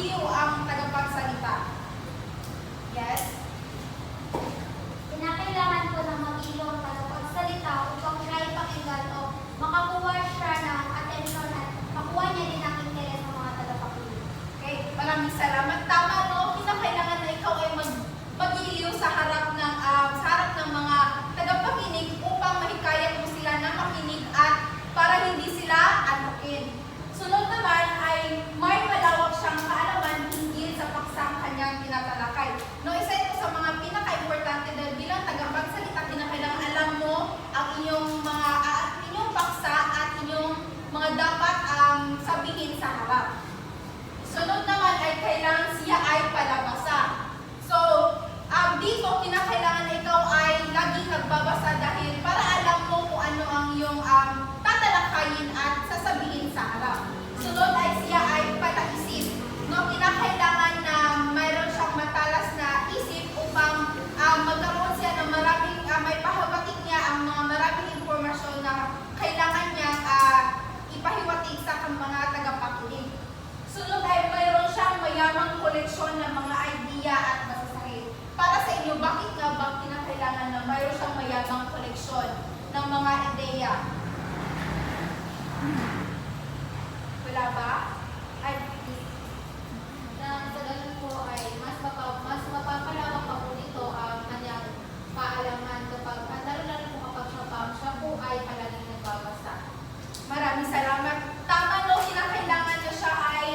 magiliw ang tagapagsalita. Yes? Kinakailangan ko na mag-ilo ang tagapagsalita upang siya ay pakinggan o makakuha siya ng atensyon at makuha niya din ang interes ng mga tagapakinig. Okay, maraming salamat. Tama, no? Kinakailangan na ikaw ay mag-iliw sa harap ng mga tagapakinig upang mahikayat mo sila na makinig at para hindi sila antukin. Sunod naman ay may malawak siyang kaalaman hinggil sa paksang kanyang tinatalakay. No, isa ito sa mga pinaka-importante dahil bilang tagapagsalita, kinakailangan alam mo ang inyong paksa at inyong mga dapat sabihin sa harap. Sunod naman ay kailangan siya ay palabasa. So, dito kinakailangan na ikaw ay laging nagbabasa dahil para alam mo kung ano ang iyong tatalakayin at sasabihin sa harap. Sunod ay siya ay palaisip. No, kinakailangan na mayroon siyang matalas na isip upang magkaroon siya ng maraming, may pahawatig niya ang mga maraming impormasyon na kailangan niya ipahiwatig sa mga tagapakinig. Sunod ay mayroon siyang mayamang koleksyon ng mga idea at masasabi. Para sa inyo, bakit nga ba kinakailangan na mayroon siyang mayamang koleksyon ng mga ideya? Wala ba? Ay, Sa ganun po ay mas mapapalawak pa po dito ang kanyang kaalaman kapag, lalo po kapag siya po ay palaging nagbabasa. maraming salamat. Tama, no, kinakailangan niya siya ay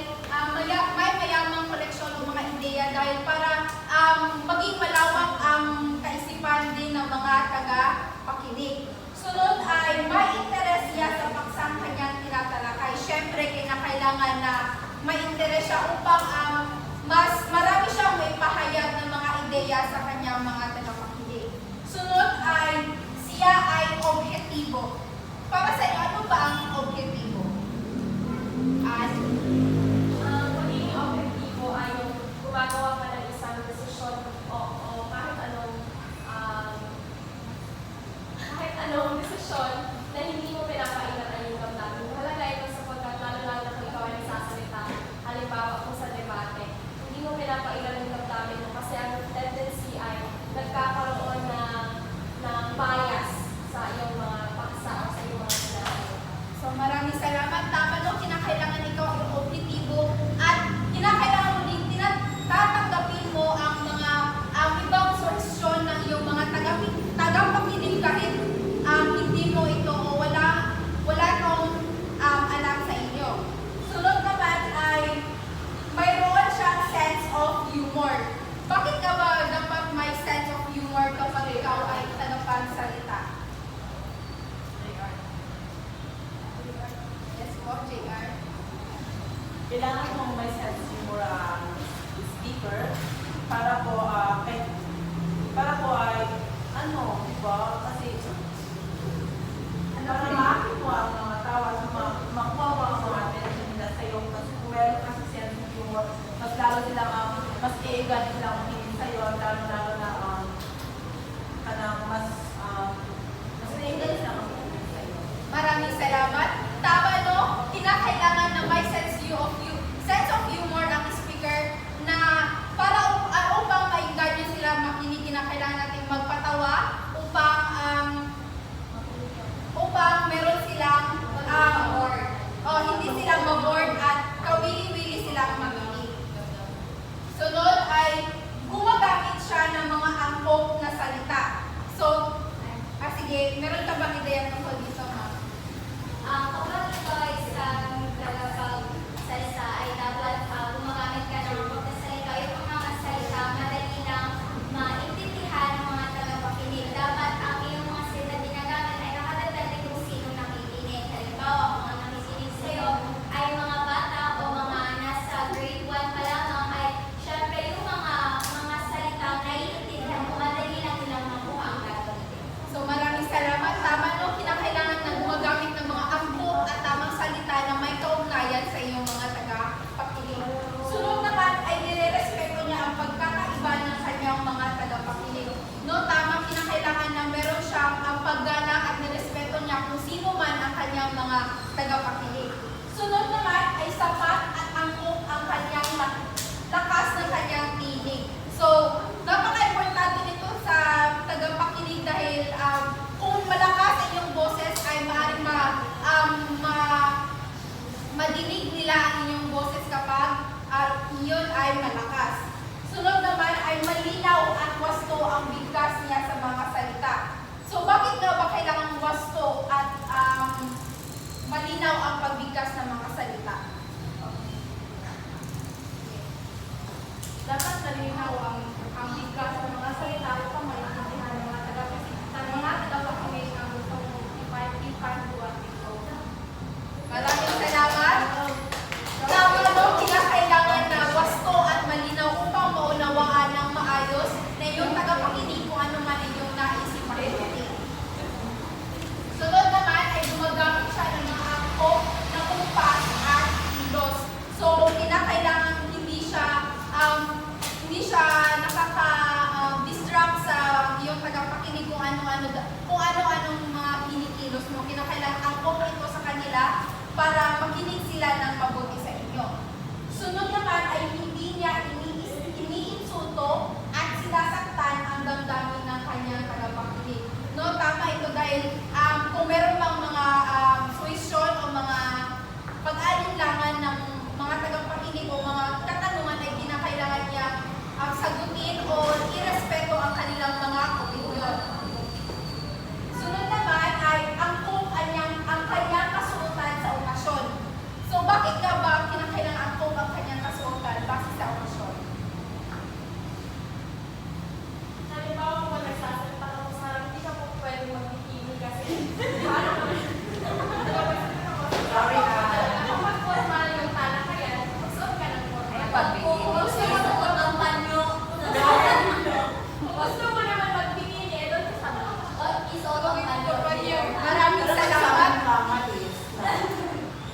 may mayamang koleksyon ng mga ideya dahil para maging malawak ang kaisipan din ng mga taga-pakinig. Sunod ay may interes siya sa paksang kanyang tinatalakay. Siyempre, kinakailangan na may interes siya upang mas marami siyang may pahayag ng mga ideya sa kanyang mga tagapakinig. Sunod ay siya ay objektibo. Para sa inyo, ano ba ang objektibo? Pagiging objektibo ay yung gumagawa ka ng isang desisyon o kahit anong desisyon na hindi mo pinapailan ang iyong damdamin. Mahalaga ito sapagkat lalo-lalo na kung ikaw ay nagsasalita, halimbawa kung sa debate, hindi mo pinapailan ang damdamin mo kasi ang tendency ay nagkakaroon ng bias sa iyong mga paksa o sa iyong mga sinabi. So maraming salamat. Tama, no, kinakailangan ikaw ay objektibo at kinakailangan mo din tatanggapin mo ang mga ibang solusyon ng iyong mga tagapakinig kahit hindi mo ito o wala itong alam sa inyo. Sunod naman ay mayroon siyang sense of humor. Bakit ka ba dapat may sense of humor kapag ikaw ay tagapagsalita? Yes po, JR. Kailangan mong may sense of humor ang speaker para po ay di ba? Kasi para maakit mo ang mga tawa at makuha mo ang mga attention nila sa iyo kasi kung meron kasi sense of humor, mas lalo silang mas iigan silang makinig sa iyo at lalo na mas iigan silang makinig sa iyo. Maraming salamat. Tama, no? Kinakailangan na may sense of humor ang speaker na para upang mainggan niya sila makinig, kinakailangan natin magpatawa upang meron silang hindi sila ma-bored at kawili-wili silang makinig. Sunod ay gumagamit siya ng mga angkop na salita. So, sige, meron ka bang ideya tungkol dito, ma'am? Kapag ito ay isang tagapagsalita, So bakit nga ba kailangan wasto at malinaw ang pagbigkas ng mga salita? Dapat malinaw ang bigkas ng mga salita upang maintindihan ng mga tagapakinig ang gusto mong ipanduan dito. Maraming salamat. Tama no, kinakailangan na wasto at malinaw upang maunawaan ng maayos na iyong tagapakinig kung ano man inyong naisip pakinig. Sunod naman ay gumagamit siya ng mga angkop na kumpas at kilos. So, kinakailangan hindi siya nakaka-distract sa iyong tagapakinig kung ano-anong mga kinikilos mo. Kinakailangan angkop ito sa kanila para makinig sila ng mabuti sa inyo. Sunod naman ay hindi niya iniinsulto at sinasaktan ang damdamin ng kanyang tagapakinig. No, tama ito dahil kung meron pang mga suwisyon o mga pag-alinlangan ng mga tagapakinig o mga katanungan ay kinakailangan niya sagutin o irespeto ang kanilang mga opinion. Sunod naman ay ang kanyang kasuotan sa okasyon. So bakit nga ba kinakailangan angkop ang kanyang kasuotan base sa okasyon? Halimbawa kung nagsasalita ka sa harap, hindi ka po pwede magbikini kasi Sorry na. kapag formal yung talakayan, magsuot ka ng formal. Kung gusto mo suot ng panyo, Kung gusto mo naman magbikini, doon ka sa isuot ang panyo. Maraming salamat.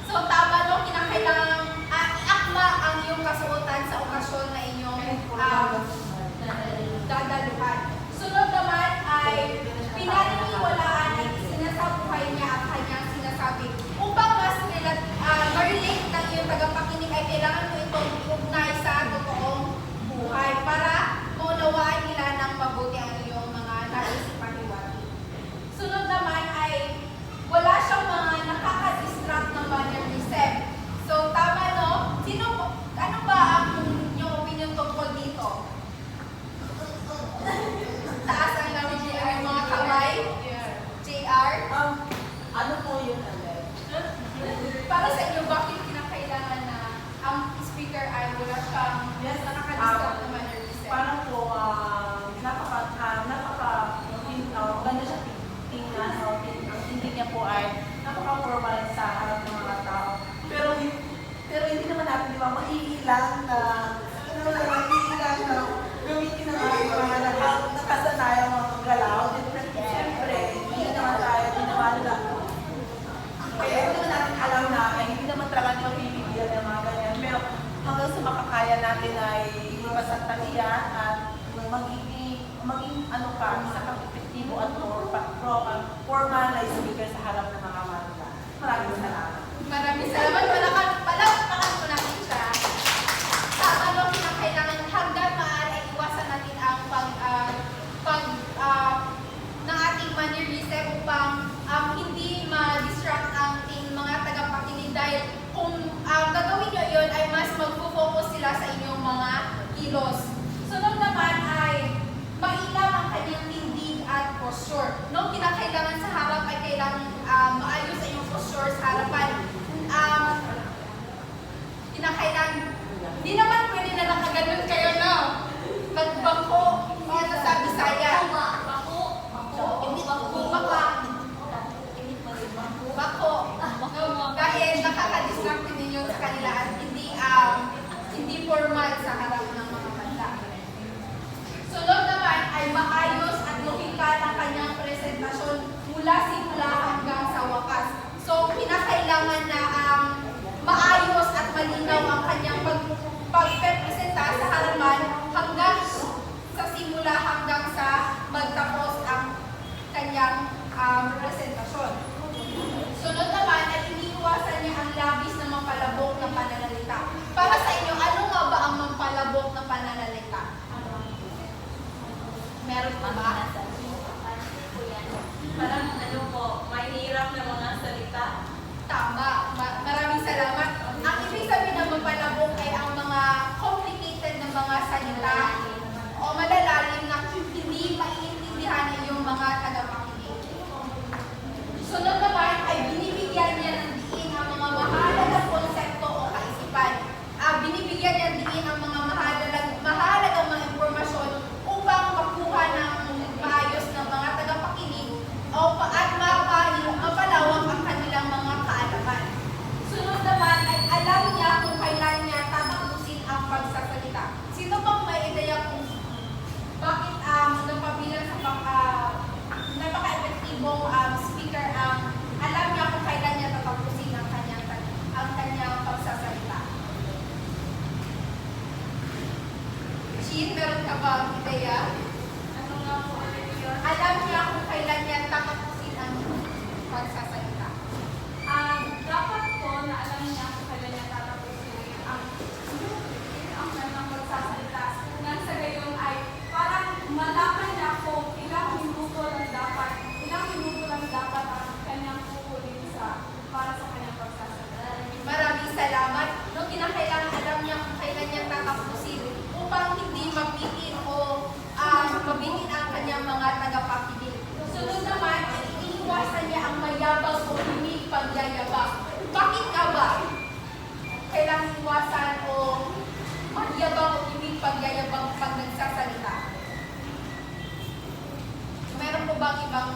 So tama no, kinakailangan iakma ang iyong kasuotan sa okasyon na inyong dadaluhan. Sunod naman ay pinaniniwalaan at sinasabuhay niya ang kanyang sinasabi. Upang mas ma-relate ng iyong tagapakinig ay kailangan mo itong iugnay sa totoong buhay para maunawaan nila ng mabuti ang iyong mga naisipang hiwati. Sunod naman ay wala siyang mga nakaka-distract na mannerism. So tama no? Ano ba ang inyong opinion tungkol dito? Taas ang lamig ng mga kamay. JR. Ano po yun, Alex? Para sa inyo, bakit kinakailangan na ang speaker ay wala siyang nakaka-distract na mannerism? Parang po, ganda siya tingnan, ang hindi niya po ay napaka-formal sa harap ng mga tao. Pero hindi naman natin, di ba, maiilang na gamitin ng mga nakasanayang mga galaw. Siyempre, hindi naman tayo, hindi naman na. Kaya hindi naman natin alam na, hindi naman talaga mapipigyan ng mga ganyan. Pero hanggang sa makakaya natin ay masantalian at maging ano ka, isa kang epektibo at formal na speaker sa harap ng mga manila. Maraming salamat. Maraming salamat. Palakpakan po natin siya. Tama no, kinakailangan hanggang maaari ay iwasan natin ang ng ating mannerism upang hindi ma-distract ang ating mga tagapakinig dahil kung gagawin nyo yun ay mas mag-focus sila sa inyong mga kilos. Sunod naman ay mailaw ang kanyang tindig at posture. No, kinakailangan sa harap ay kailangan maayos sa inyong posture sa harapan. Kinakailangan, hindi naman pwede na nakaganon kayo, no? Magbangko, mga sa Bisaya. Bako. Dahil nakaka-distract ninyo sa kanila at hindi formal sa harap ng mga banda. Sunod naman ay maayos at lohikal ang kanyang presentasyon mula simula hanggang sa wakas. So, kinakailangan na maayos at malinaw ang kanyang pagpepresenta sa harapan hanggang sa simula hanggang sa magtapos ang kanyang presentasyon. Sunod naman ay iniiwasan niya ang labis na mampalabok na pananalita. Para sa inyo, ano nga ba ang mampalabok na pananalita? Meron pa ba? parang ano po, mahirap na mga salita. Tama. Maraming salamat. Ang ibig sabihin ng mampalabok ay ang mga complicated na mga salita o malalalim na hindi maiintindihan ng iyong mga tagapakinig. niya diin ang mga mahalagang mga impormasyon upang makuha ng maayos ng mga tagapakinig at mapalawak ang kanilang mga kaalaman. Sunod naman ay alam niya kung kailan niya tatapusin ang pagsasalita. Sino bang may ideya kung bakit napabilang sa napaka-epektibong speaker alam niya kung kailan niya tatapusin ang kanyang pagsasalita? Jean, meron ka bang ideya? Ano nga po ulit yun? Alam niya kung kailan niya tatapusin ang pagsasalita. Dapat po na alam niya kung kailan niya tatapusin ang kanyang magsasalita. Nang sa gayon ay parang malaman niya kung ilang minuto lang dapat ang kanyang kukunin para sa kanyang pagsasalita. Maraming salamat. No, kinakailangan alam niya kung kailan niya tatapusin upang hindi mabitin o mabitin ang kanyang mga tagapakinig. Sunod naman, ay iniwasan niya ang mayabang o hindi pagyayabang. Bakit nga ba kailangan iwasan o magyabang o hindi pagyayabang pag nagsasalita? Meron po bang ibang